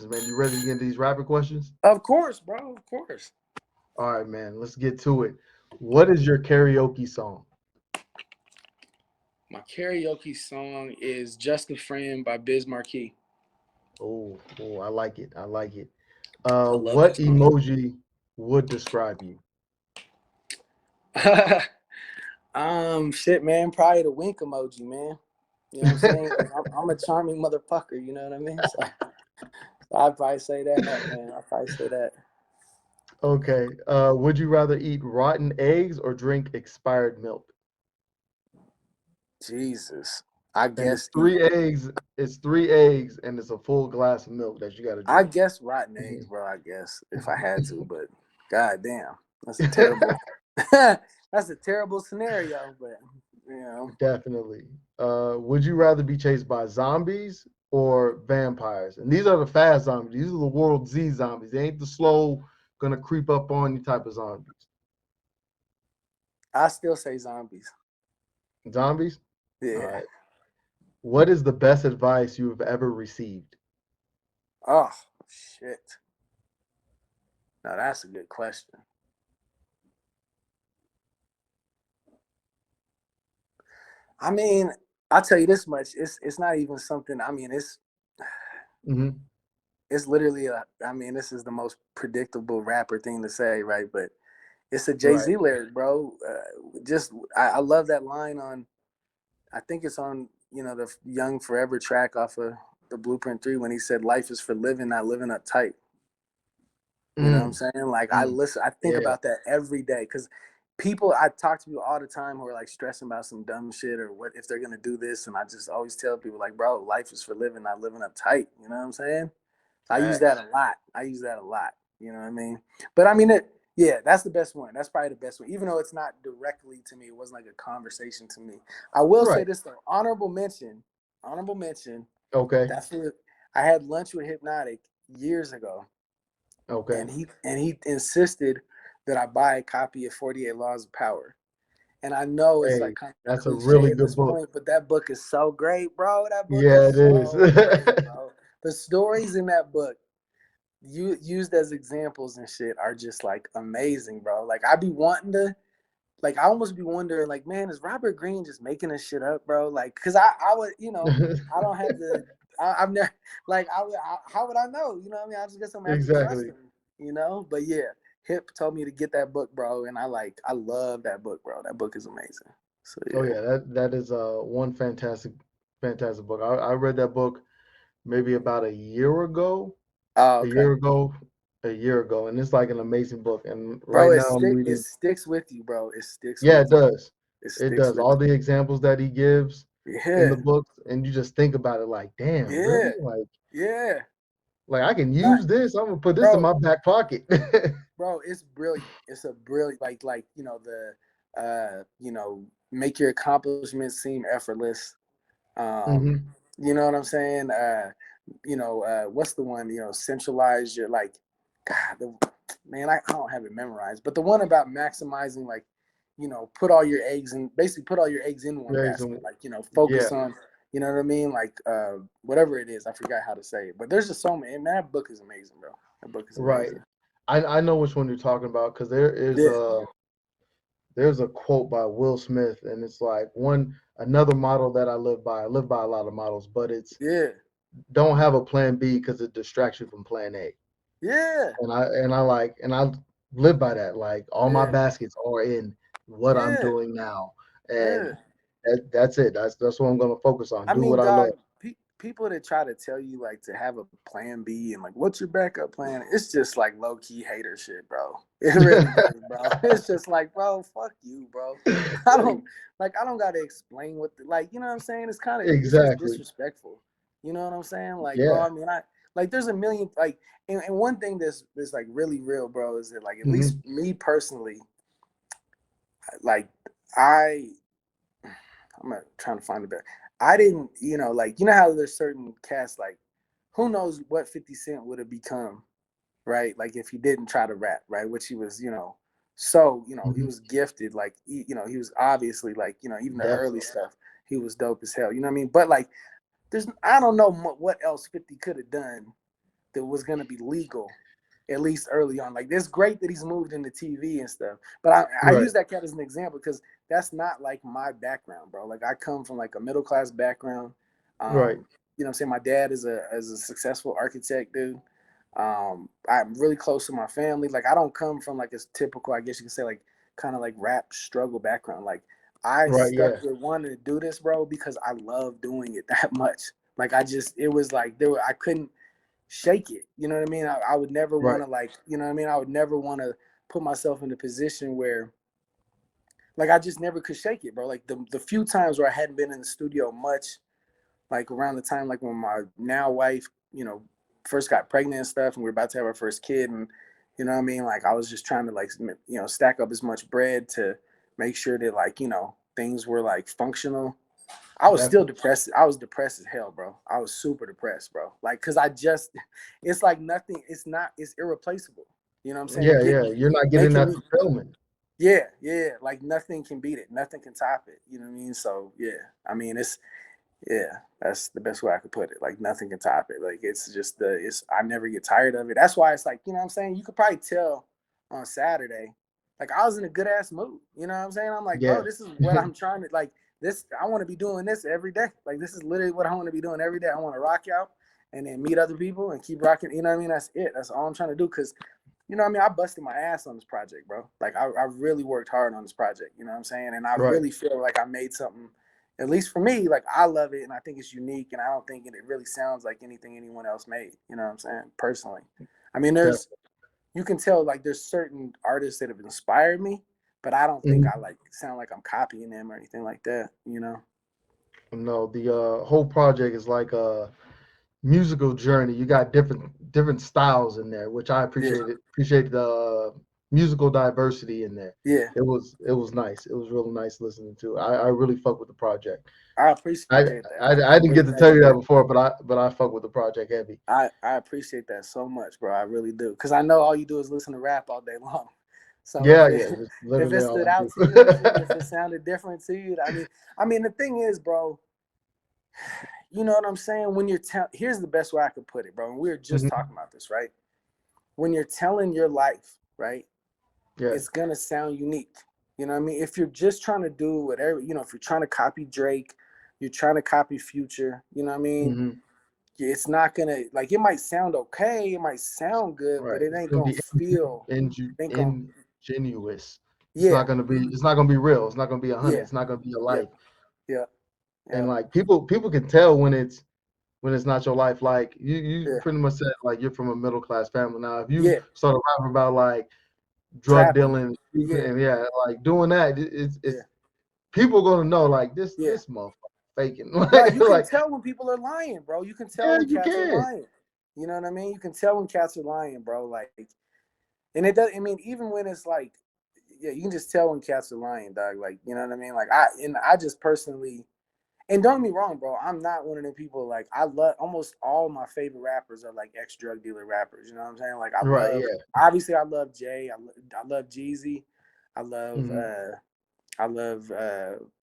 questions, man. You ready to get into these rapid questions? Of course, bro. Of course. All right, man. Let's get to it. What is your karaoke song? My karaoke song is "Just a Friend" by Biz Markie. Oh, I like it. I like it. I love What that song. emoji would describe you? Shit, man. Probably the wink emoji, man. You know what I'm saying? 'Cause I'm a charming motherfucker. You know what I mean? So I'd probably say that, man. I'd probably say that. Okay. Would you rather eat rotten eggs or drink expired milk? Jesus. I And it's guess eat. three eggs. It's three eggs, and it's a full glass of milk that you got to I drink. guess rotten eggs, bro. I guess if I had to, but god damn, that's a terrible. That's a terrible scenario, but you know. Definitely. Would you rather be chased by zombies or vampires? And these are the fast zombies. These are the World Z zombies. They ain't the slow, gonna creep up on you type of zombies. I still say zombies. Zombies? All Yeah. right. What is the best advice you have ever received? Oh shit. Now that's a good question. I mean, I'll tell you this much. It's not even something. I mean, Hmm. it's literally a. I mean, this is the most predictable rapper thing to say, right? But it's a Jay Right. Z lyric, bro. Just I love that line on. I think it's on the Young Forever track off of the Blueprint 3 when he said, "Life is for living, not living uptight." You know what I'm Mm, saying? Like mm. I think Yeah. about that every day because I talk to people all the time who are like stressing about some dumb shit or what if they're gonna do this, and I just always tell people like, bro, life is for living, not living uptight. You know what I'm saying? I use that Facts. a lot. I use that a lot. You know what I mean? But I mean Yeah, that's the best one. That's probably the best one. Even though it's not directly to me, it wasn't like a conversation to me. I will say Right. this though. Honorable mention. Honorable mention. Okay. That's what I had lunch with Hypnotic years ago, Okay. and he insisted that I buy a copy of 48 Laws of Power. And I know it's Hey, like kind of that's a cliche really at good this book. point, but that book is so great, bro. That book Yeah, is it is. so great, bro. The stories in that book, you used as examples and shit, are just like amazing, bro. Like I be wanting to, like I almost be wondering, like, man, is Robert Greene just making this shit up, bro? Like, cause I would, I don't have the, I've never, like, how would I know? You know what I mean? I just guess I'm gonna have to trust Exactly. him, But yeah, Hip told me to get that book, bro, and I love that book, bro. That book is amazing. So Oh yeah. yeah, that is one fantastic book. I read that book maybe about a year ago, Oh, a okay, year ago, a year ago, and it's like an amazing book. And bro. right now I'm It reading. sticks with you, bro. It sticks Yeah, with it you. does. It It sticks does. with All the examples that he gives you. in the Yeah, books, and you just think about it like, damn, yeah, really? yeah. Like I can Not, use this. I'm gonna put this in bro. my back pocket. Bro, it's brilliant. It's a brilliant, make your accomplishments seem effortless. Um, Hmm. you know what I'm saying? What's the one? Centralize your like, God, man, I don't have it memorized, but the one about maximizing, like, put all your eggs in, basically put all your eggs in one Very basket. some, Like, yeah, focus on, you know what I mean? Like, whatever it is, I forgot how to say it, but there's just so many. And that book is amazing, bro. That book is right. amazing. I know which one you're talking about because Yeah. there's a quote by Will Smith, and it's like one another model that I live by. I live by a lot of models, but it's Yeah, don't have a plan B because it distracts you from plan A. yeah, And I live by that. Like all my yeah, baskets are in what I'm yeah, doing now, and yeah. that's it. That's what I'm gonna focus on. I Do mean, what I love. dog, people that try to tell you like to have a plan B and like what's your backup plan, it's just like low key hater shit, bro. It really is, bro. It's just like, bro, fuck you, bro. I don't I don't gotta explain like, you know what I'm saying? It's just Exactly. disrespectful. You know what I'm saying? Like, bro, Yeah. I mean, I like there's a million like, and one thing that's like really real, bro, is that like at least Hmm. me personally, like I I'm not trying to find a better. I didn't, like how there's certain cats like, who knows what 50 Cent would have become, right? Like if he didn't try to rap, right? Which he was, so he Hmm. was gifted. Like he was obviously like even the early Definitely. stuff, he was dope as hell. You know what I mean? But like, I don't know what else 50 could have done that was gonna be legal, at least early on. Like it's great that he's moved into TV and stuff. But I Right. use that cat as an example because that's not like my background, bro. Like I come from like a middle class background. Right. You know what I'm saying? My dad is a successful architect, dude. I'm really close to my family. Like I don't come from like a typical, I guess you could say, like kind of like rap struggle background. Like I Right. Yeah. stuck with wanting to do this, bro, because I love doing it that much. Like it was like I couldn't shake it. You know what I mean? I would never Right. want to like, you know what I mean? I would never want to put myself in a position where like I just never could shake it, bro. Like the few times where I hadn't been in the studio much, like around the time like when my now wife, you know, first got pregnant and stuff, and we were about to have our first kid, and you know what I mean, like I was just trying to like you know stack up as much bread to make sure that like you know things were like functional. I was still Definitely. depressed. I was depressed as hell, bro. I was super depressed, bro. Like, cause I just, it's like nothing. It's not. It's irreplaceable. You know what I'm saying? Yeah. Yeah. You're not getting Making that me, fulfillment. yeah, yeah. Like nothing can beat it. Nothing can top it. You know what I mean? So yeah. I mean, yeah. That's the best way I could put it. Like nothing can top it. Like it's just I never get tired of it. That's why it's like, you know what I'm saying? You could probably tell on Saturday, like I was in a good ass mood. You know what I'm saying? I'm like, bro, Yeah. this is what I'm trying to like this. I want to be doing this every day. Like this is literally what I want to be doing every day. I want to rock out and then meet other people and keep rocking. You know what I mean? That's it. That's all I'm trying to do. Cause you know what I mean? I busted my ass on this project, bro. Like I really worked hard on this project. You know what I'm saying? And I Right. really feel like I made something, at least for me, like I love it and I think it's unique and I don't think it really sounds like anything anyone else made. You know what I'm saying? Personally. I mean, Definitely. you can tell like there's certain artists that have inspired me, but I don't think Mhm. I like sound like I'm copying them or anything like that, you know? No, the whole project is like a musical journey. You got different styles in there, which I Yeah. appreciated. Appreciate the musical diversity in there. Yeah. It was nice. It was really nice listening to. I really fuck with the project. I appreciate I, that, I man. I I'm didn't really get to glad tell you you that did. before, but I fuck with the project heavy. I appreciate that so much, bro. I really do. Cause I know all you do is listen to rap all day long. So Yeah, yeah, just if it literally all stood I do. out to you, if it sounded different to you, I mean the thing is, bro, you know what I'm saying? When here's the best way I could put it, bro. And we were just Mhm. talking about this, right? When you're telling your life, right, Yeah. it's gonna sound unique. You know what I mean? If you're just trying to do whatever, you know, if you're trying to copy Drake, you're trying to copy Future, you know what I mean? Hmm. It's not gonna like it might sound okay, it might sound good, but Right. it It's ain't gonna gonna be feel, it ain't gonna, ingenuous. It's yeah, not gonna be. It's not gonna be real. It's not gonna be 100. yeah, It's not gonna be a yeah, life. yeah, And yeah, like people can tell when it's not your life. Like you yeah, pretty much said like you're from a middle class family. Now if you yeah, start rapping about like drug trapping, dealing yeah, and yeah, like doing that, it's yeah. people gonna know like this Yeah. this motherfucker faking. Bro, you can Like tell when people are lying, bro. You can tell yeah, when you cats are can. lying. You know what I mean? You can tell when cats are lying, bro. Like, and it does. I mean, even when it's like, yeah, you can just tell when cats are lying, dog. Like, you know what I mean? Like, I just personally, and don't get me wrong, bro. I'm not one of them people. Like, I love almost all my favorite rappers are like ex drug dealer rappers. You know what I'm saying? Like, Right. Yeah. obviously, I love Jay. I love Jeezy. I love, Hmm. uh, I love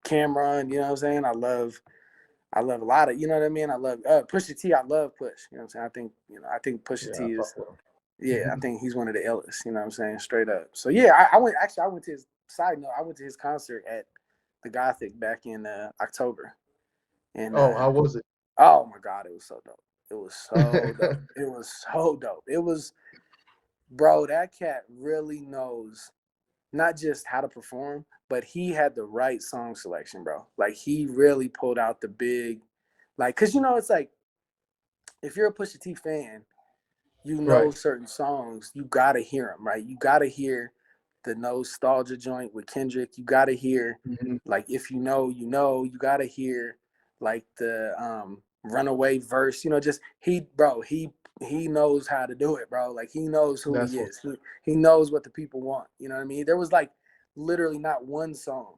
Cameron. You know what I'm saying? I love a lot of, you know what I mean? I love Pusha T. I love Push. You know what I'm saying? I think Pusha Yeah. I T fuck is, with yeah, I him. think he's one of the illest. You know what I'm saying? Straight up. So yeah, I went. Actually, I went to his side note. I went to his concert at the Gothic back in October, and Oh, how was it? oh my god, it was so dope. It was so dope. It was so dope. It was, bro. That cat really knows not just how to perform, but he had the right song selection, bro. Like he really pulled out the big, like, cause you know it's like if you're a Pusha T fan, you know Right. certain songs, you gotta hear them, right? You gotta hear the Nostalgia joint with Kendrick. You gotta hear, Hmm. like, if you know, you know. You gotta hear, like, the Runaway verse. You know, just he knows how to do it, bro. Like he knows who That's he what. is. He knows what the people want. You know what I mean? There was like literally not one song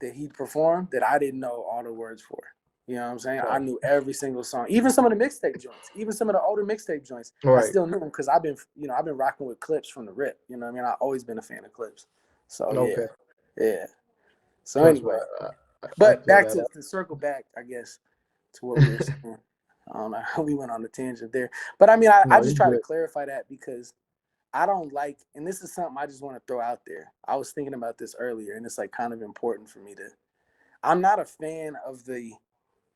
that he performed that I didn't know all the words for. You know what I'm saying? I Right. knew every single song, even some of the mixtape joints, even some of the older mixtape joints. I Right. still knew them because I've been rocking with Clips from the rip. You know what I mean? I've always been a fan of Clips. So yeah, Okay. yeah. So Trust me. anyway, I but feel back that. to circle back, I guess, to what we were saying. I don't know. We went on a tangent there, but I mean, I No, you're just try to good. clarify that because I don't like, and this is something I just want to throw out there. I was thinking about this earlier, and it's like kind of important for me to. I'm not a fan of the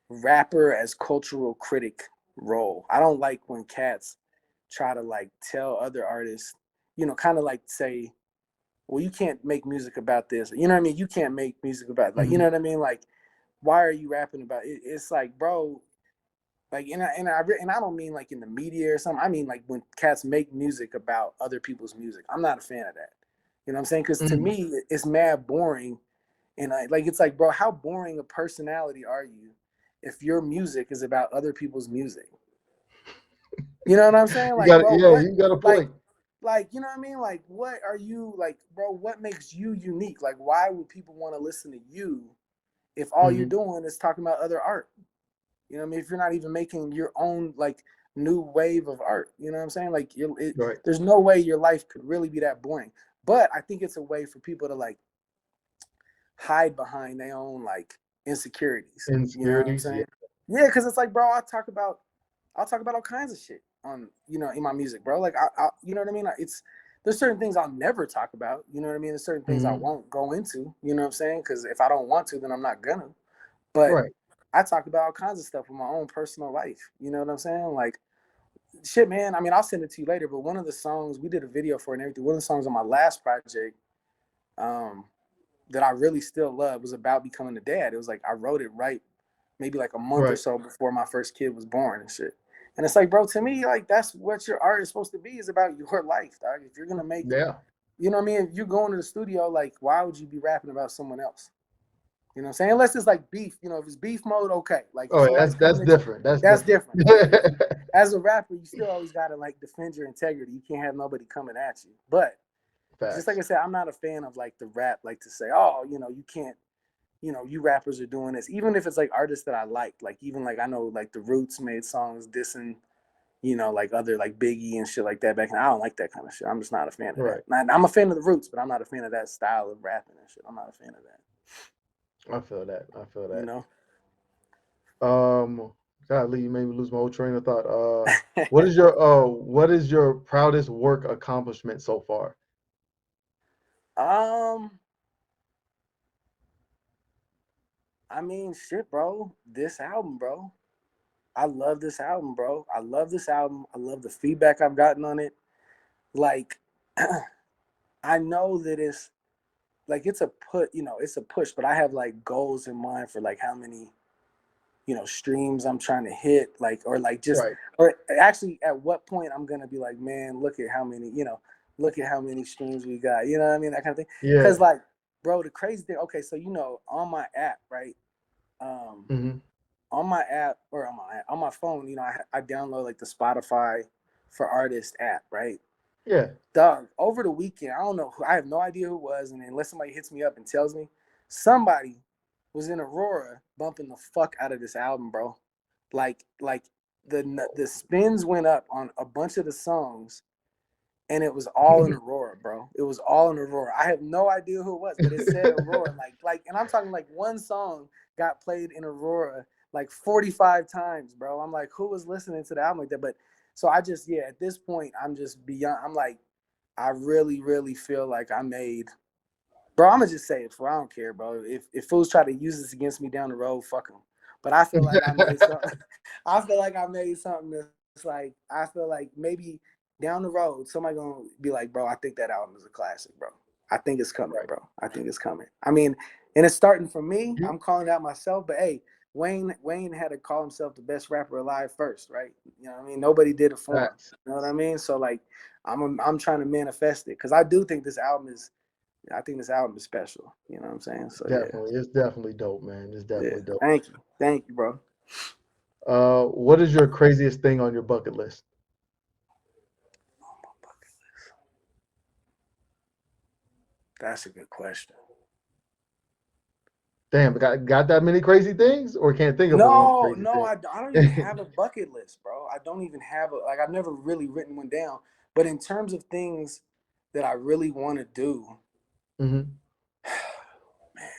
rapper as cultural critic role. I don't like when cats try to like tell other artists, kind of like say, well, you can't make music about this. You know what I mean? You can't make music about, like, you know Mhm. what I mean? Like, why are you rapping about it? It's like, bro, like, and I don't mean like in the media or something. I mean like when cats make music about other people's music. I'm not a fan of that. You know what I'm saying? Because to Mhm. me, it's mad boring. And like, it's like, bro, how boring a personality are you if your music is about other people's music? You know what I'm saying? You Like, got, bro, yeah, what, you got a like, point. you know what I mean? Like, what are you like, bro? What makes you unique? Like, why would people want to listen to you if all you're Hmm. doing is talking about other art? You know what I mean? If you're not even making your own like new wave of art, you know what I'm saying? Like, Right. there's no way your life could really be that boring. But I think it's a way for people to like hide behind their own like insecurities. You know what I'm Insecurities. Yeah. saying? Yeah, because it's like, bro, I'll talk about all kinds of shit on in my music, bro. Like, you know what I mean? It's there's certain things I'll never talk about. You know what I mean? There's certain things I Hmm. won't go into. You know what I'm saying? Because if I don't want to, then I'm not gonna. But Right. I talk about all kinds of stuff in my own personal life. You know what I'm saying? Like, shit, man. I mean, I'll send it to you later. But one of the songs we did a video for and everything. One of the songs on my last project, um, that I really still love was about becoming a dad. It was like I wrote it right maybe like a month or Right. so before my first kid was born and shit. And it's like, bro, to me, like that's what your art is supposed to be, is about your life, dog. If you're gonna make, Yeah. you know what I mean? If you're going to the studio, like, why would you be rapping about someone else? You know what I'm saying? Unless it's like beef, if it's beef mode, okay. Like if Oh, somebody's that's coming at you, different. That's that's different. different. Yeah. As a rapper, you still always gotta like defend your integrity. You can't have nobody coming at you. But just like Facts. I said, I'm not a fan of like the rap, like to say, oh, you can't, you rappers are doing this, even if it's like artists that I like even like I know like the Roots made songs dissing, like other like Biggie and shit like that back then. I don't like that kind of shit. I'm just not a fan of that. Right. I'm a fan of the Roots, but I'm not a fan of that style of rapping and shit. I'm not a fan of that. I feel that. I feel You that. know. Um, Golly, you made me lose my whole train of thought. What is your proudest work accomplishment so far? um, I mean, shit, bro. This album, bro. I love this album, bro. I love this album. I love the feedback I've gotten on it. Like, I know that it's like it's a push, but I have like goals in mind for like how many streams I'm trying to hit, like, or like just, Right. or actually at what point I'm gonna be like, man, look at how many streams we got, you know what I mean, that kind of thing. Because Yeah. like, bro, the crazy thing, okay, so on my app, right, um Hmm. on my app or on my phone, I download like the Spotify for Artists app, right? Yeah. Dog, over the weekend, I don't know I have no idea who it was, and unless somebody hits me up and tells me, somebody was in Aurora bumping the fuck out of this album, bro. Like the spins went up on a bunch of the songs, and it was all in Aurora, bro. It was all in Aurora. I have no idea who it was, but it said Aurora, and I'm talking like one song got played in Aurora like 45 times, bro. I'm like, who was listening to the album like that? But so I just, yeah, at this point, I'm just beyond. I'm like, I really, really feel like I made, bro. I'm gonna just say it, for I don't care, bro. If fools try to use this against me down the road, fuck them. But I feel like I made something. I feel like I made something that's like, I feel like maybe down the road somebody gonna be like, bro, I think that album is a classic, bro. I think it's coming, Right. bro. I think it's coming. I mean, and it's starting from me. You, I'm calling out myself, but hey, Wayne had to call himself the best rapper alive first, right? You know what I mean? Nobody did it for him. facts. You know what I mean? So like, I'm trying to manifest it because I do think this album is. I think this album is special. You know what I'm saying? So yeah, Definitely. It's definitely dope, man. It's yeah. definitely dope. Thank you, bro. What is your craziest thing on your bucket list? That's a good question. Damn, got that many crazy things, or can't think of a No, crazy no, I don't even thing? have a bucket list, bro. I don't even have a like. I've never really written one down. But in terms of things that I really want to do, Hmm. man,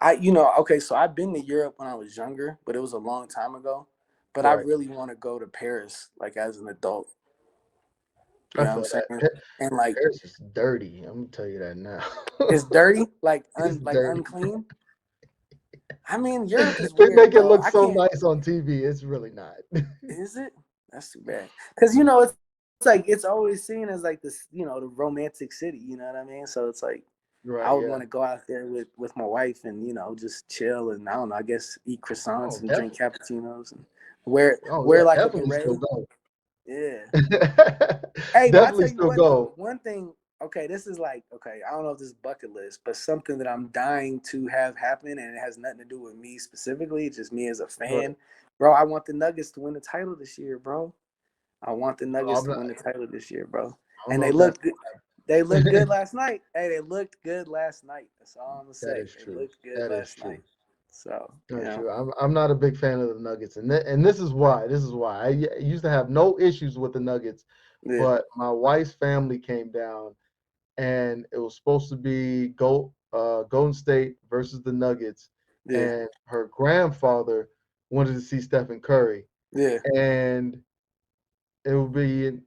Okay, so I've been to Europe when I was younger, but it was a long time ago. But I Right. really want to go to Paris, like as an adult. You I know what I'm feel saying? that. And like, Paris is dirty. I'm gonna tell you that now. it's dirty, like It's like dirty. unclean. I mean, Europe is They weird, make it bro. look I so can't. nice on TV. It's really not. Is it? That's too bad. Because it's like it's always seen as like this, the romantic city. You know what I mean? So it's like I Right. would Yeah. want to go out there with my wife and just chill and I don't know. I guess eat croissants Oh, and drink definitely. cappuccinos and wear Oh, wear yeah. like a Definitely still beret. go. Yeah. Hey, but I Definitely tell you still what though, go. one thing. Okay, this is like okay. I don't know if this is bucket list, but something that I'm dying to have happen, and it has nothing to do with me specifically, just me as a Right. fan, bro. I want the Nuggets to win the title this year, bro. I want the Oh, Nuggets to win the title this year, bro. I don't And know they if that's looked good. They looked good last night. Hey, they looked good last night. That's all I'm gonna that say. is They true. looked good That is last true. night. So That's true. I'm not a big fan of the Nuggets, and this is why. This is why I used to have no issues with the Nuggets, yeah, but my wife's family came down, and it was supposed to be Golden State versus the Nuggets, yeah, and her grandfather wanted to see Stephen Curry, yeah, and it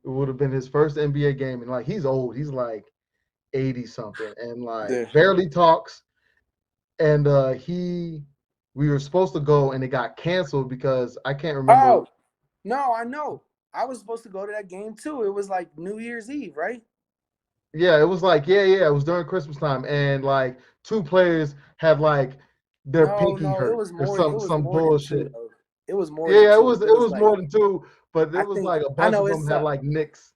would have been his first NBA game, and like he's old, he's like 80 something, and like yeah. barely talks, and we were supposed to go, and it got canceled because I can't remember. Oh no, I know. I was supposed to go to that game too. It was like New Year's Eve, right? Yeah, it was like yeah, it was during Christmas time, and like two players had like their No, pinky no, it hurt was or more. It was some more than two bullshit. though. It was more than Yeah, it two. was It it was was like more than two, but I it was think like a I bunch know of it them had sucked. like nicks.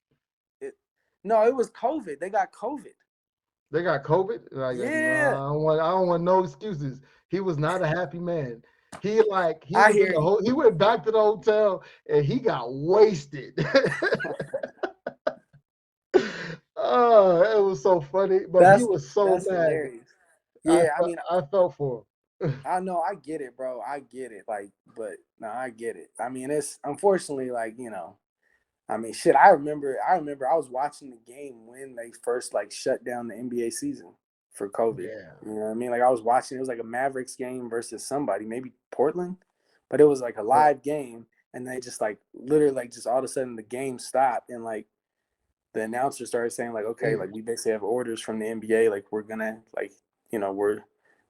No, it was COVID. They got COVID. They got COVID. Like Yeah, I don't want no excuses. He was not a happy man. He I was in hear the you. whole he went back to the hotel and he got wasted. Oh, it was so funny, but he That's was so that's mad. hilarious. I Yeah, I felt mean, I felt for him. I know, I get it, bro. I get it. Like, but no, I get it. I mean, it's unfortunately like I mean, shit. I remember. I was watching the game when they first like shut down the NBA season for COVID. Yeah. You know what I mean? Like I was watching. It was like a Mavericks game versus somebody, maybe Portland, but it was like a Right. live game, and they just like literally like just all of a sudden the game stopped, and like the announcer started saying like, okay, Mm. like we basically have orders from the NBA, like we're gonna like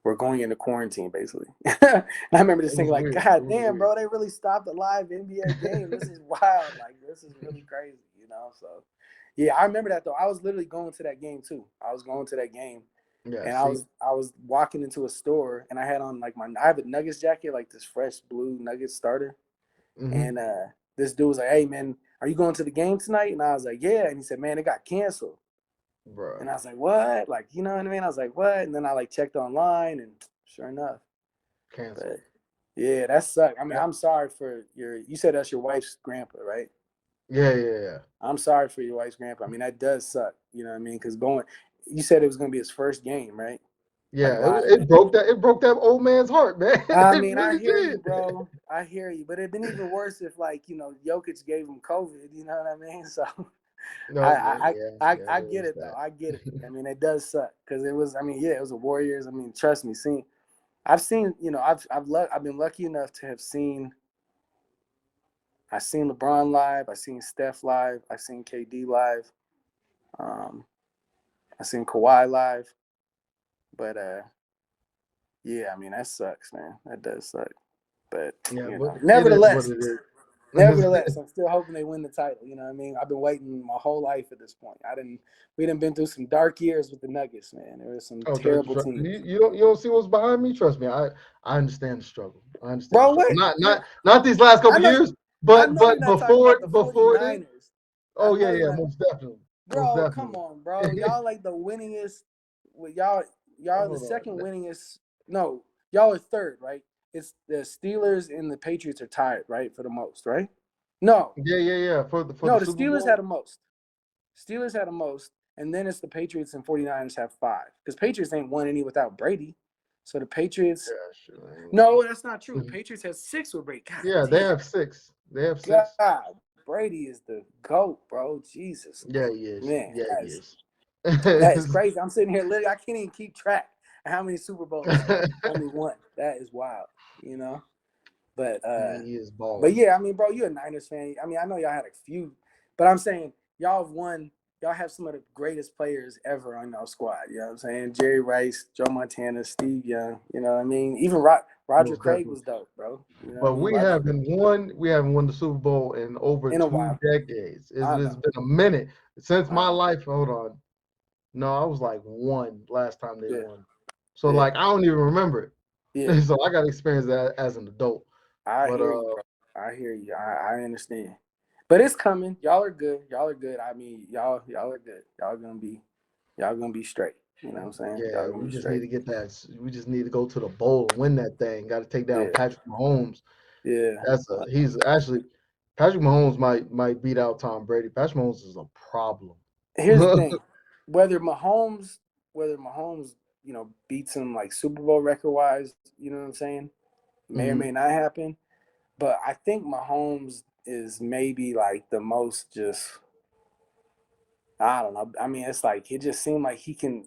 we're going into quarantine basically. And I remember just It thinking was like, weird. It God was damn, weird. bro, they really stopped a live NBA game. This is wild. Like this is really crazy, So yeah, I remember that though. I was literally going to that game too. I was going to that game. Yeah, And see. I was walking into a store and I had on like I have a Nuggets jacket, like this fresh blue Nuggets starter. Hmm. And this dude was like, "Hey man, are you going to the game tonight?" And I was like, "Yeah." And he said, "Man, it got canceled." Bruh. And I was like, "What?" Like, you know what I mean? I was like, "What?" And then I like checked online, and sure enough. But Canceled. yeah, that sucked. I mean, That, I'm sorry for your. You said that's your wife's grandpa, right? yeah. I'm sorry for your wife's grandpa. I mean, that does suck. You know what I mean? Because you said it was going to be his first game, right? Like Yeah, live. it broke that old man's heart, man. I It mean, I really hear you, did. bro. I hear you. But it'd been even worse if, like, Jokic gave him COVID. You know what I mean? So, I, No, I, yeah, I there get is it though. that. I get it. I mean, it does suck because it was. I mean, yeah, it was a Warriors. I mean, trust me. I've seen. I've been lucky enough to have seen. I've seen LeBron live. I've seen Steph live. I've seen KD live. Um, I've seen Kawhi live. But yeah, I mean that sucks, man. That does suck. But Yeah, but it is what nevertheless, it is. nevertheless, I'm still hoping they win the title. You know what I mean? I've been waiting my whole life at this point. We didn't been through some dark years with the Nuggets, man. There were some Oh, terrible you, teams. you don't see what's behind me? Trust me, I understand the struggle. I understand the Bro, struggle. wait. Not these last I couple know years, I but know you're not talking about the before then. 49ers. I Oh yeah, know you're yeah, not. most definitely, most Bro, come definitely. on, bro. Y'all like the winningest. Y'all are the Hold second on. winningest. No, y'all are third, right? It's the Steelers and the Patriots are tied, right, for the most, right? No, Yeah. For the no, the Super Steelers had Bowl. the most. Steelers had the most, and then it's the Patriots and 49ers have five. Because Patriots ain't won any without Brady. So the Patriots. Yeah, sure. No, that's not true. Patriots has six with Brady. God Yeah, they damn. have six. They have six. God, Brady is the GOAT, bro. Jesus. Yeah, he is. Man, Yeah, he that is. is crazy. I'm sitting here literally, I can't even keep track. How many Super Bowls? Only one. That is wild, you know. But He is but balling. yeah, I mean, bro, you're a Niners fan. I mean, I know y'all had a few, but I'm saying y'all have won. Y'all have some of the greatest players ever on your squad. You know what I'm saying? Jerry Rice, Joe Montana, Steve Young. You know what I mean? Even Roger Most Craig definitely. was dope, bro. You know what I But mean? Roger Craig we haven't won the Super Bowl in over in a 2 decades. I It's know. been a minute since I my know. life. Hold on. No, I was like one last time they Yeah. won. So Yeah. like I don't even remember it. Yeah. So I got to experience that as an adult. I But hear you, bro. I hear you. I understand. But it's coming. Y'all are good. Y'all are good. I mean, y'all are good. Y'all gonna be straight. You know what I'm saying? yeah, Y'all gonna we be just need straight. to get that. We just need to go to the bowl and win that thing. Got to take down Yeah. Patrick Mahomes. Yeah. He's actually Patrick Mahomes might beat out Tom Brady. Patrick Mahomes is a problem. Here's the thing. Whether Mahomes, beats him like Super Bowl record wise, you know what I'm saying? May or Mhm. may not happen. But I think Mahomes is maybe like the most just I don't know. I mean, it's like it just seemed like he can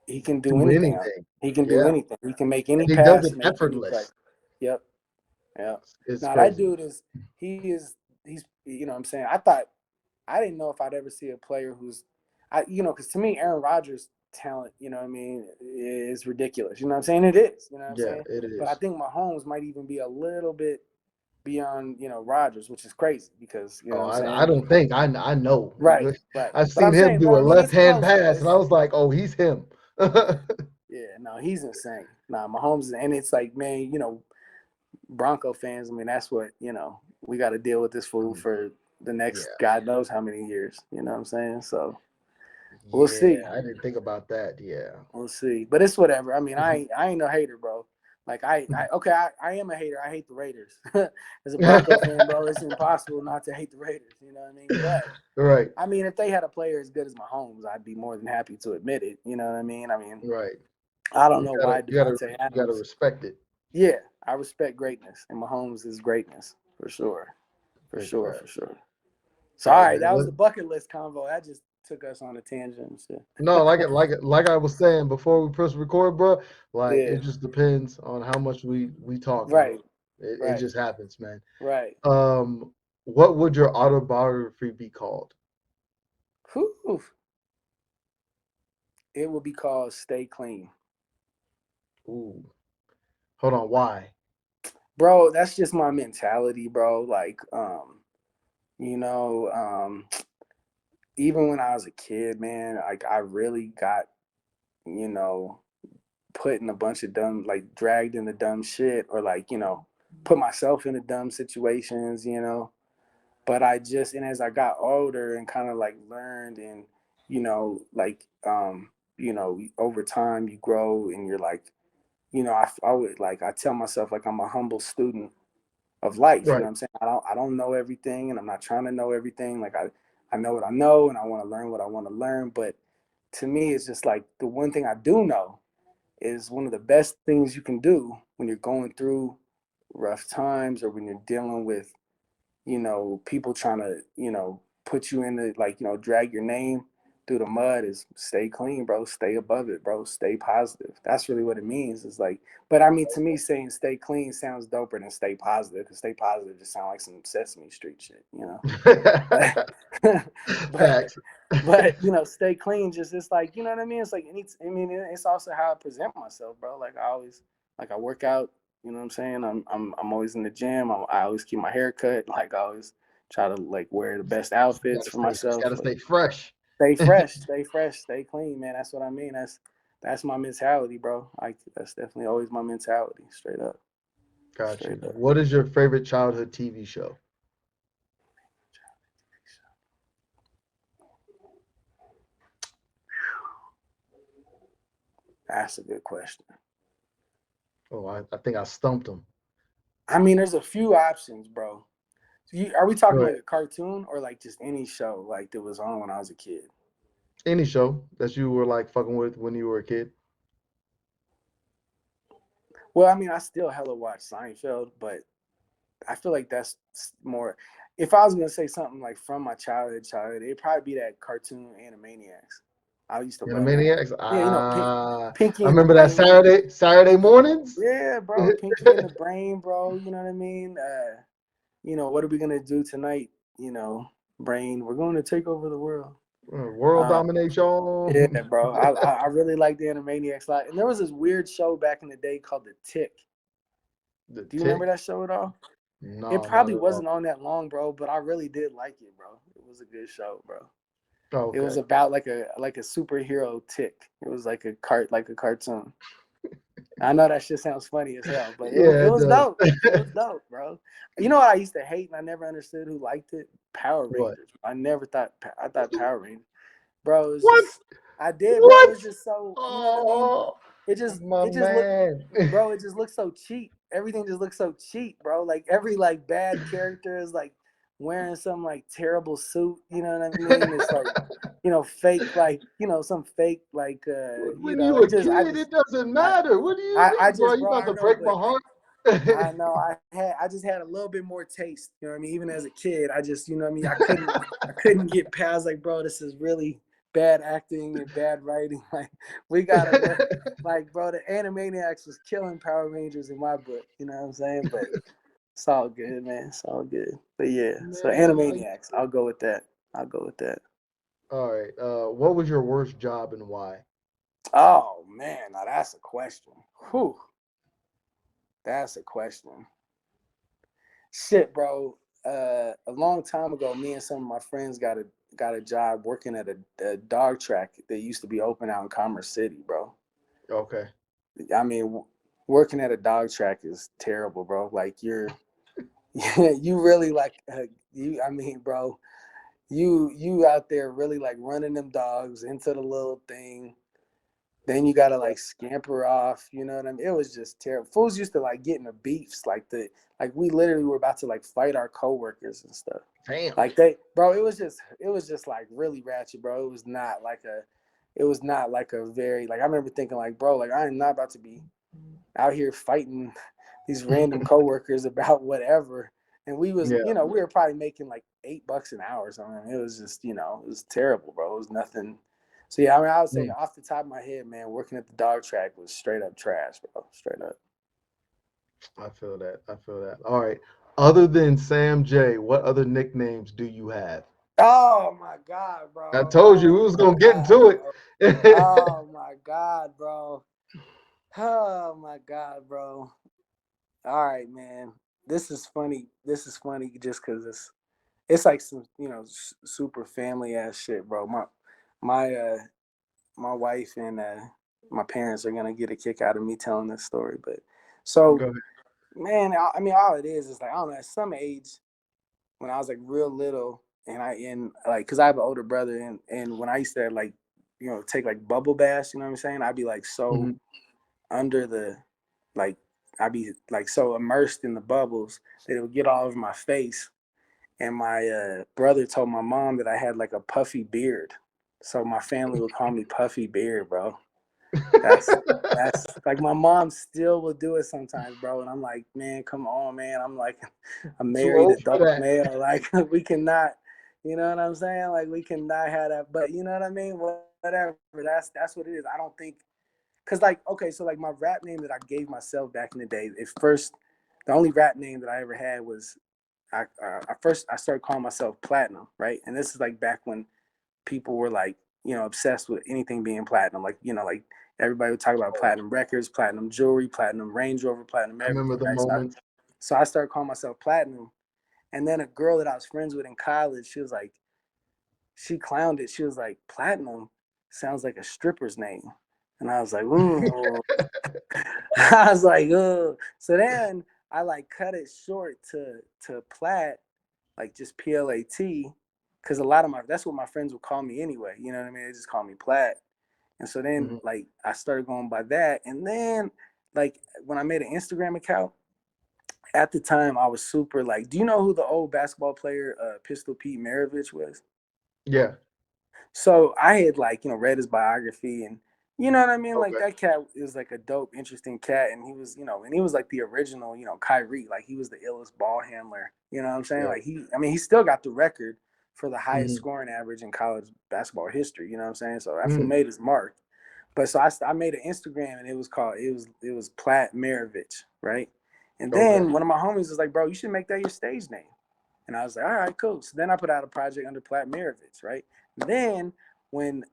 do Do anything. anything. He can do Yeah, anything. He can make any and he does pass, it make any play. effortless. Yep. Yep. It's Now that crazy. dude he's you know what I'm saying? I didn't know if I'd ever see a player because to me Aaron Rodgers' talent, you know what I mean, is ridiculous. You know what I'm saying? It is. You know what I'm Yeah, saying? it But I is. think Mahomes might even be a little bit beyond Rodgers, which is crazy because you know Oh, what I'm I saying? don't think I know. Right. Right. I've But seen I'm him saying, do but a I mean, left it's hand close though. pass, and I It's was like, oh, he's him. yeah. Yeah, no, he's insane. Nah, Mahomes, and it's like, man, Bronco fans. I mean, that's what we got to deal with this fool for the next Yeah, God knows how many years. You know what I'm saying? So we'll yeah, see. I didn't think about that. Yeah. We'll see. But it's whatever. I mean, I ain't no hater, bro. Like I am a hater. I hate the Raiders. As a Bronco fan, bro, it's impossible not to hate the Raiders. You know what I mean? But Right, I mean, if they had a player as good as Mahomes, I'd be more than happy to admit it. You know what I mean? right. I don't know why You Devontae gotta Adams. respect it. Yeah, I respect greatness, and Mahomes is greatness for sure, for Big sure, for facts. sure. So, All all right, right, man. that was the bucket list convo. That just took us on a tangent and No, shit. like I was saying before we press record, bro. Like Yeah, it just depends on how much we talking, right, bro. It right, just happens, man. right. Um, what would your autobiography be called? Whew. It will be called "Stay Clean," Ooh, hold on. Why? bro. That's just my mentality, bro. Like, you know, um, even when I was a kid, man, like I really got, you know, put in a bunch of dumb, like dragged into dumb shit, or like put myself into dumb situations, but and as I got older and kind of like learned and over time you grow and you're like I would like I tell myself like I'm a humble student of life. You know Right. what I'm saying? I don't know everything, and I'm not trying to know everything. Like I know what I know, and I want to learn what I want to learn. But to me, it's just like the one thing I do know is one of the best things you can do when you're going through rough times or when you're dealing with people trying to put you in the like drag your name through the mud is stay clean, bro. Stay above it, bro. Stay positive. That's really what it means. It's like, but I mean, to me, saying stay clean sounds doper than stay positive, because stay positive just sounds like some Sesame Street shit. But but Facts. stay clean. Just it's like what I mean. It's like it's also how I present myself, bro. Like I work out. You know what I'm saying? I'm always in the gym. I always keep my hair cut. Like I always try to like wear the best outfits for myself. Gotta Like stay fresh. stay fresh, stay fresh, stay clean, man. That's what I mean. That's my mentality, bro. Like that's definitely always my mentality. Straight up, Got you. straight up. What is your favorite childhood TV show? That's a good question. Oh, I think I stumped him. I mean, there's a few options, bro. Are we talking Go like ahead. a cartoon or like just any show like that was on when I was a kid? Any show that you were like fucking with when you were a kid? Well, I mean, I still hella watch Seinfeld, but I feel like that's more. If I was gonna say something like from my childhood, it'd probably be that cartoon Animaniacs. I used to love Animaniacs. Yeah, you know, I Pinky and the remember that Brain. Saturday mornings. Yeah, bro, Pinky and the Brain, bro. You know what I mean? What are we gonna do tonight? Brain, we're going to take over the world. World Uh, yeah, domination. bro. I really like the Animaniacs a lot. And there was this weird show back in the day called The Tick. The Do you remember Tick? that show at all? It No, not probably at all. wasn't on that long, bro, but I really did like it, bro. It was a good show, bro. It was Okay. about like a superhero tick. It was like a cartoon. I know that shit sounds funny as hell, but it Yeah, it was does. dope. It was dope, bro. You know what I used to hate and I never understood who liked it? Power What? Rangers. I thought Power Rangers, bro. It was What? just I did, bro. It What? was just so you know what I mean. Oh, my It just looked, man. bro. It just looked so cheap. Everything just looks so cheap, bro. Like every like bad character is like wearing some like terrible suit. You know what I mean? It's like fake like some fake like When you a kid, it doesn't I matter. What do you I mean, bro? just, You bro, about I to know, break my but heart? I know I just had a little bit more taste. You know what I mean? Even as a kid, I just, you know what I mean? I couldn't get past like, bro, this is really bad acting and bad writing. Like we gotta work. Like, bro, the Animaniacs was killing Power Rangers in my book. You know what I'm saying? But it's all good, man. It's all good. But yeah, so Man, Animaniacs, I'll go with that. I'll go with that. all right. What was your worst job and why? Oh man, now that's a question. Whew, that's a question. Shit, bro. A long time ago, me and some of my friends got a job working at a dog track that used to be open out in Commerce City, bro. Okay. I mean, working at a dog track is terrible, bro. Like you really like you. I mean, bro, you out there really like running them dogs into the little thing. Then you gotta like scamper off, you know what I mean? It was just terrible. Fools used to like get into beefs, like we literally were about to like fight our coworkers and stuff. Damn. Like bro, it was just like really ratchet, bro. It was not like a very like I remember thinking like, bro, like I am not about to be out here fighting these random coworkers about whatever. And we was, Yeah. we were probably making like $8 an hour or something. It was just, it was terrible, bro. It was nothing. So yeah, I mean, I would say Mm, off the top of my head, man, working at the dog track was straight up trash, bro. Straight up. I feel that. I feel that. All right. Other than Sam J, what other nicknames do you have? Oh my god, I bro. told you we Oh was my gonna get god, into bro. it. Oh my god, bro. Oh my god, bro. All right, man. This is funny. This is funny just because it's like some super family ass shit, bro. My my wife and my parents are gonna get a kick out of me telling this story, but Go so ahead. man, I mean, all it is like I don't know. At some age, when I was like real little, and like, cause I have an older brother, and when I used to like, take like bubble baths, you know what I'm saying? I'd be like so Mhm. under the, like, I'd be like so immersed in the bubbles that it would get all over my face. And my brother told my mom that I had like a puffy beard, so my family would call me Puffy Beard, bro. That's that's like my mom still will do it sometimes, bro. And I'm like, man, come on, man. I'm like a Too married old for adult that. male. Like we cannot, you know what I'm saying? Like we cannot have that. But you know what I mean? Whatever. That's what it is. I don't think because like okay, so like my rap name that I gave myself back in the day, the only rap name that I ever had was I started calling myself Platinum, right? And this is like back when people were like, obsessed with anything being platinum. Like, like everybody would talk about platinum records, platinum jewelry, platinum Range Rover, platinum I remember everything, the right? moments. So I started calling myself Platinum. And then a girl that I was friends with in college, she was like, she clowned it. She was like, Platinum sounds like a stripper's name. And I was like, ooh. I was like, oh. So then I like cut it short to Plat, like just PLAT, because a lot of that's what my friends would call me anyway. You know what I mean? They just call me Plat. And so then Mhm. like I started going by that. And then like when I made an Instagram account, at the time I was super like, do you know who the old basketball player Pistol Pete Maravich was? Yeah. So I had like, read his biography and you know what I mean? Like Okay. that cat is like a dope, interesting cat. And he was, and he was like the original, Kyrie. Like he was the illest ball handler. You know what I'm saying? Yeah. Like he still got the record for the highest Hmm. scoring average in college basketball history. You know what I'm saying? So that fool Hmm. made his mark. But so I made an Instagram and it was Platt Maravich, right? And Okay. then one of my homies was like, bro, you should make that your stage name. And I was like, all right, cool. So then I put out a project under Platt Maravich, right? And then when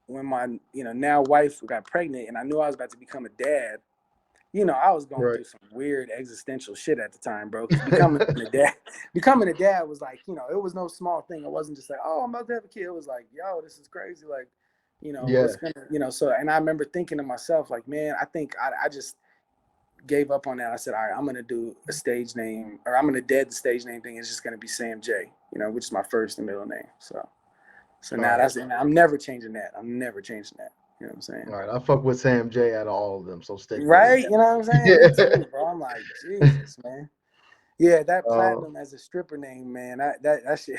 my now wife got pregnant and I knew I was about to become a dad, I was going Right. through some weird existential shit at the time, bro. Because becoming a dad was like, it was no small thing. It wasn't just like, oh, I'm about to have a kid. It was like, yo, this is crazy. Like, Yeah. what's gonna, so, and I remember thinking to myself, like, man, I think I just gave up on that. I said, all right, I'm gonna do a stage name, or I'm gonna dead the stage name thing. It's just gonna be Sam J, which is my first and middle name. So All now right. and I'm never changing that. I'm never changing that. You know what I'm saying? All right. I fuck with Sam J out of all of them, so stick with it. Right? You know what I'm saying? Me Yeah. too, bro. I'm like, Jesus, man. Yeah, that Uh, platinum as a stripper name, man. That shit,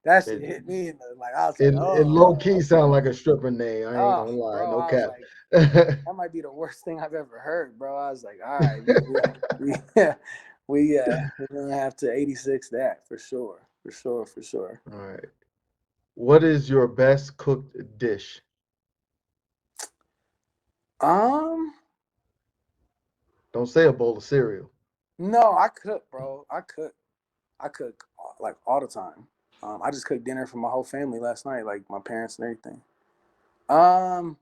that shit it, hit me in the, like. I was like, it low oh, key sound like a stripper name. I ain't oh, gonna lie, bro. no I was cap. like, that might be the worst thing I've ever heard, bro. I was like, all right, we we're gonna have to 86 that for sure, for sure, for sure. All right. What is your best cooked dish? Um, Don't say a bowl of cereal. no, I cook, bro. I cook like all the time. I just cooked dinner for my whole family last night, like my parents and everything. Um,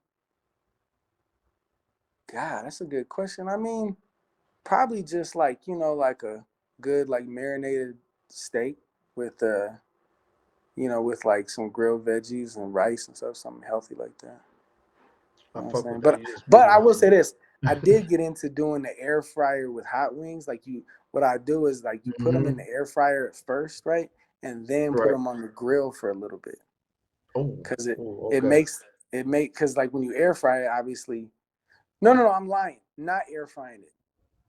God, that's a good question. I mean, probably just like like a good like marinated steak with with like some grilled veggies and rice and stuff, something healthy like that. I You know what I'm fuck saying? with that. But You just put but me I will say hungry. this. I did get into doing the air fryer with hot wings. What I do is like you put them in Hmm. the air fryer at first, right? And then put Right. them on the grill for a little bit. Oh, Cause oh, it okay. makes cause like when you air fry it, obviously. No, I'm lying. Not air frying it.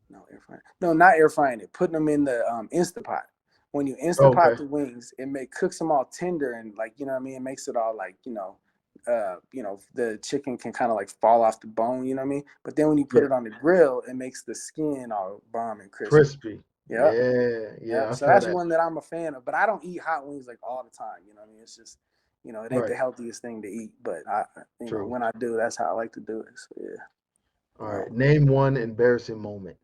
No, air frying. No, not air frying it. Putting them in the Instapot. When you Instapot Okay. the wings, cooks them all tender and like what I mean. It makes it all like the chicken can kind of like fall off the bone. You know what I mean. But then when you put Yeah. it on the grill, it makes the skin all bomb and crispy. Crispy. Yep. Yeah. Yeah. Yep. I So feel that's that. one that I'm a fan of. But I don't eat hot wings like all the time. You know what I mean. It's just it ain't the Right. healthiest thing to eat. But I True. when I do, that's how I like to do it. So yeah. All You right. know. Name one embarrassing moment.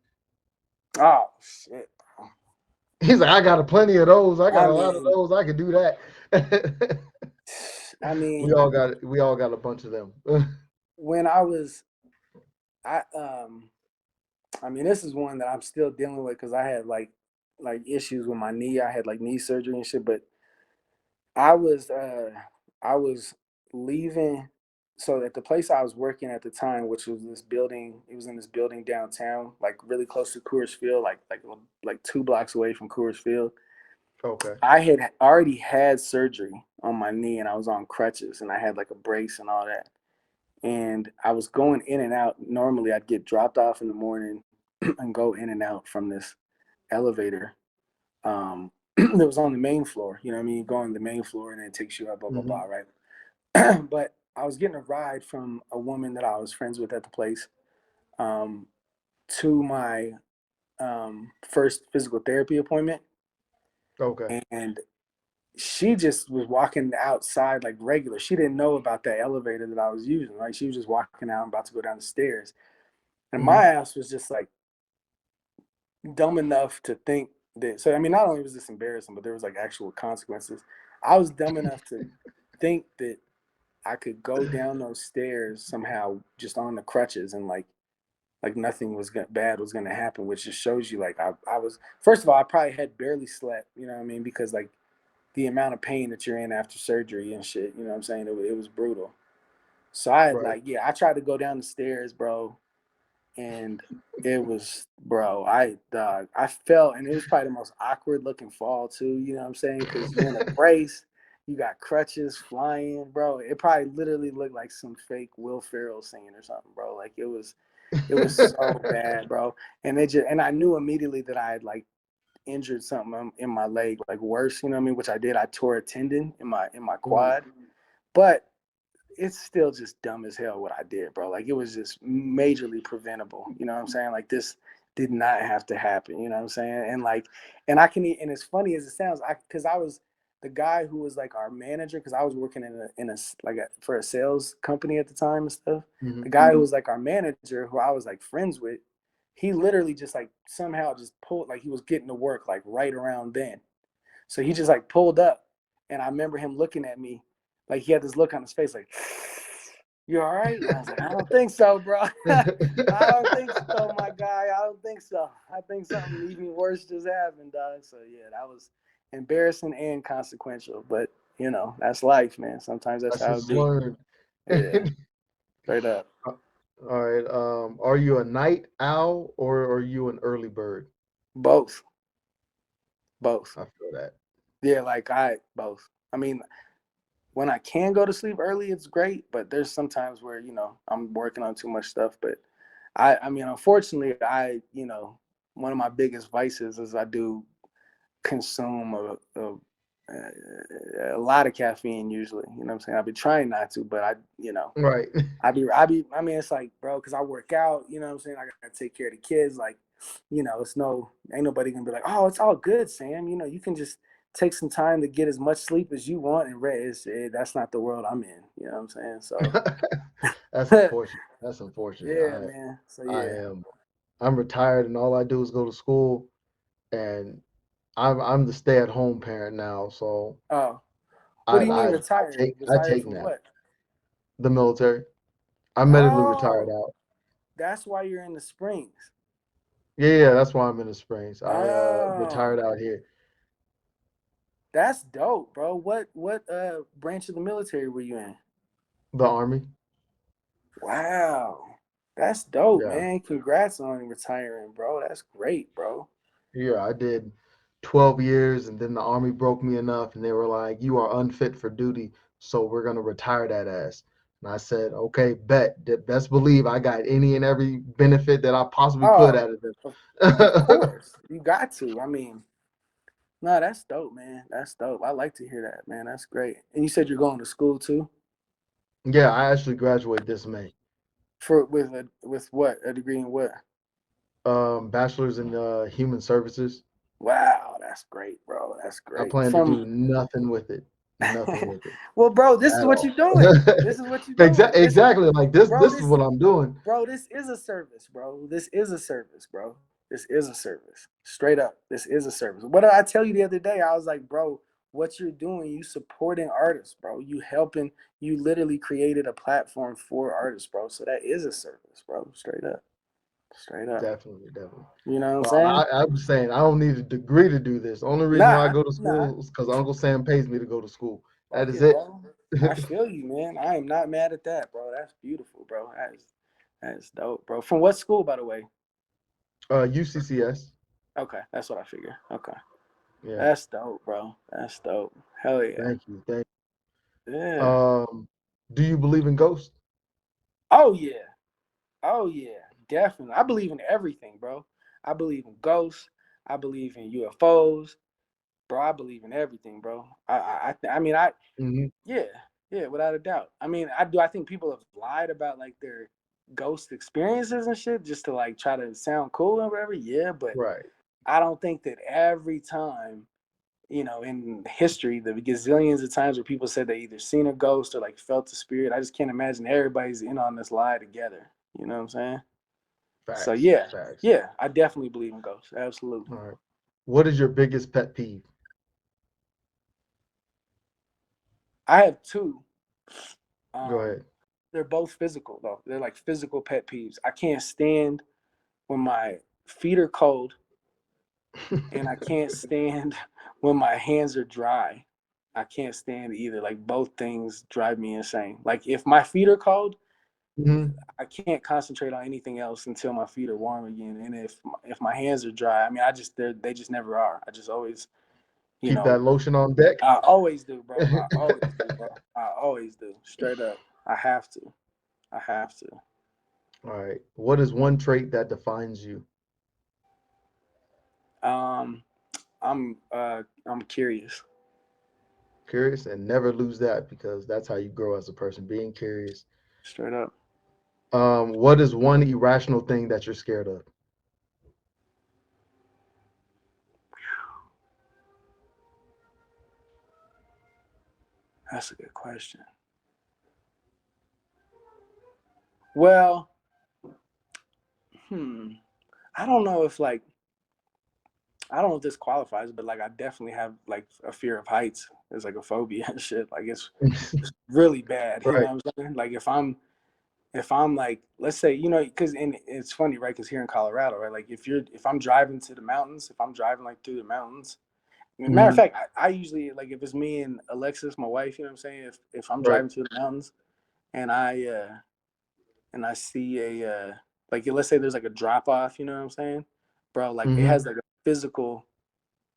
Oh shit. He's like, I got a plenty of those. I got I a lot of mean, those. I can do that. I we mean, all got we all got a bunch of them. when I was, I I mean, this is one that I'm still dealing with because I had like issues with my knee. I had like knee surgery and shit. But I was I was leaving. So at the place I was working at the time, which was this building, it was in this building downtown, like really close to Coors Field, like 2 blocks away from Coors Field. Okay. I had already had surgery on my knee and I was on crutches and I had like a brace and all that. And I was going in and out. Normally, I'd get dropped off in the morning and go in and out from this elevator that was on the main floor. You know what I mean? You go on the main floor and then it takes you up, blah, blah, Hmm. blah, right? But I was getting a ride from a woman that I was friends with at the place um, to my first physical therapy appointment. Okay. And she just was walking outside like regular. She didn't know about that elevator that I was using, right? She was just walking out, about to go down the stairs. And my Hmm. ass was just like dumb enough to think that. So I mean, not only was this embarrassing, but there was like actual consequences. I was dumb enough to think that I could go down those stairs somehow just on the crutches and like nothing bad was gonna happen, which just shows you like I was, first of all, I probably had barely slept, you know what I mean, because like the amount of pain that you're in after surgery and shit, you know what I'm saying, it was brutal. So I had Right. like, yeah, I tried to go down the stairs, bro, and it was, bro, I felt, and it was probably the most awkward looking fall too, you know what I'm saying, because you're in a brace, you got crutches flying, bro. It probably literally looked like some fake Will Ferrell singing or something, bro. Like it was so bad, bro. And I knew immediately that I had like injured something in my leg, like worse, you know what I mean, which I did. I tore a tendon in my Ooh. quad, but it's still just dumb as hell what I did, bro. Like it was just majorly preventable. You know what I'm saying? Like this did not have to happen. You know what I'm saying? And like, and I can, and as funny as it sounds, because I was the guy who was like our manager, because I was working for a sales company at the time and stuff. Hmm. The guy who was like our manager, who I was like friends with, he literally just like somehow just pulled, like he was getting to work like right around then. So he just like pulled up, and I remember him looking at me, like he had this look on his face, like, "You all right?" And I was like, "I don't think so, bro. I don't think so, my guy. I don't think so. I think something even worse just happened, dog." So yeah, that was embarrassing and consequential, but you know, that's life, man. Sometimes that's how it Lessons be. learned. Yeah, straight up. All right. Are you a night owl or are you an early bird? Both, both. I feel that. Yeah, like I both. I mean, when I can go to sleep early, it's great. But there's sometimes where I'm working on too much stuff. But I mean, unfortunately, one of my biggest vices is I do consume a lot of caffeine usually. You know what I'm saying? I've been trying not to, but Right. I mean, it's like, bro, because I work out, you know what I'm saying? I gotta take care of the kids. Like, ain't nobody gonna be like, oh, it's all good, Sam. You can just take some time to get as much sleep as you want and rest. That's not the world I'm in. You know what I'm saying? So, That's unfortunate. That's unfortunate. yeah, man. So, I yeah. am I'm retired and all I do is go to school and I'm the stay-at-home parent now, so Oh, what I do you mean I, I retired? take I Retired take from naps. what? The military. I'm medically retired Oh, out. that's why you're in the Springs. Yeah, that's why I'm in the Springs. I retired Oh, out here. that's dope, bro. What branch of the military were you in? The army. Wow. That's dope, Yeah. man. Congrats on retiring, bro. That's great, bro. Yeah, I did 12 years and then the army broke me enough and they were like, "You are unfit for duty, so we're gonna retire that ass." And I said, "Okay, bet. Best believe I got any and every benefit that I possibly could Oh, out of of them." course. You got to. I mean, no, that's dope, man. That's dope. I like to hear that, man. That's great. And you said you're going to school too? Yeah, I actually graduate this May. With what? A degree in what? Bachelor's in human services. Wow, that's great, bro. That's I great. plan to From do nothing with it. Nothing with it well, bro, this is at what you're all. doing. This is what you're doing. Listen, Exactly. Like this bro, this is what I'm doing. this is a service, bro. This is a service, bro. This is a service. Straight up. This is a service. What did I tell you the other day? I was like, bro, what you're doing, you supporting artists, bro. You literally created a platform for artists, bro. So that is a service, bro. Straight up. Straight up. Definitely, definitely. You know what I'm Well, saying? I'm saying I don't need a degree to do this. The only reason why I Nah, go to nah. school is because Uncle Sam pays me to go to school. That Fuck is it, it. bro. I feel you, man. I am not mad at that, bro. That's beautiful, bro. That's dope, bro. From what school, by the way? UCCS. Okay, that's what I figure. Okay. Yeah. That's dope, bro. That's dope. Hell yeah. Thank you. Thank you. Yeah. Do you believe in ghosts? Oh yeah. Oh yeah. Definitely. I believe in everything, bro. I believe in ghosts. I believe in UFOs, bro. I believe in everything, bro. Hmm. Yeah, yeah, without a doubt. I mean, I do. I think people have lied about like their ghost experiences and shit just to like try to sound cool and whatever. Yeah, but Right. I don't think that every time, in history, the gazillions of times where people said they either seen a ghost or like felt the spirit, I just can't imagine everybody's in on this lie together. You know what I'm saying? So Facts. yeah, Facts. yeah, I definitely believe in ghosts. Absolutely. All right. What is your biggest pet peeve? I have two. Go Um, ahead. they're both physical though. They're like physical pet peeves. I can't stand when my feet are cold, and I can't stand when my hands are dry. I can't stand either. Like both things drive me insane. Like if my feet are cold, Mhm. I can't concentrate on anything else until my feet are warm again. And if my hands are dry, I mean, they just never are. I just always, you Keep know, that lotion on deck. I always do, bro. I always do, bro. I always do. Straight up, I have to. I have to. All right. What is one trait that defines you? Um, I'm curious. Curious and never lose that because that's how you grow as a person, being curious. Straight up. What is one irrational thing that you're scared of? That's a good question. Well, I don't know if like I don't know if this qualifies, but like I definitely have like a fear of heights. It's like a phobia and shit. Like it's really bad. You know Right. what I'm saying? Like if I'm like, let's say, you know, because and it's funny, right? Because here in Colorado, right? Like if I'm driving to the mountains, if I'm driving like through the mountains, matter of Hmm. fact, I usually like if it's me and Alexis, my wife, you know what I'm saying? If I'm Right. driving through the mountains and I see a like let's say there's like a drop off, you know what I'm saying? Bro, like it Hmm. has like a physical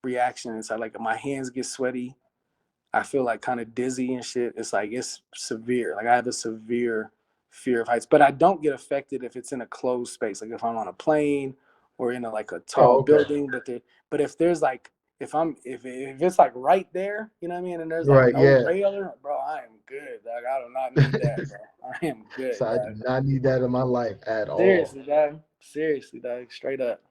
reaction inside. Like my hands get sweaty. I feel like kind of dizzy and shit. It's like it's severe. Like I have a severe fear of heights, but I don't get affected if it's in a closed space. Like if I'm on a plane or in a, like a tall Oh, okay. building. But if there's like if it's like right there, you know what I mean, and there's like Right. no Yeah. rail, bro, I am good. Like I do not need that, bro. I am good, So I do dog. not need that in my life at all. Seriously, dog. Seriously, dog. Straight up.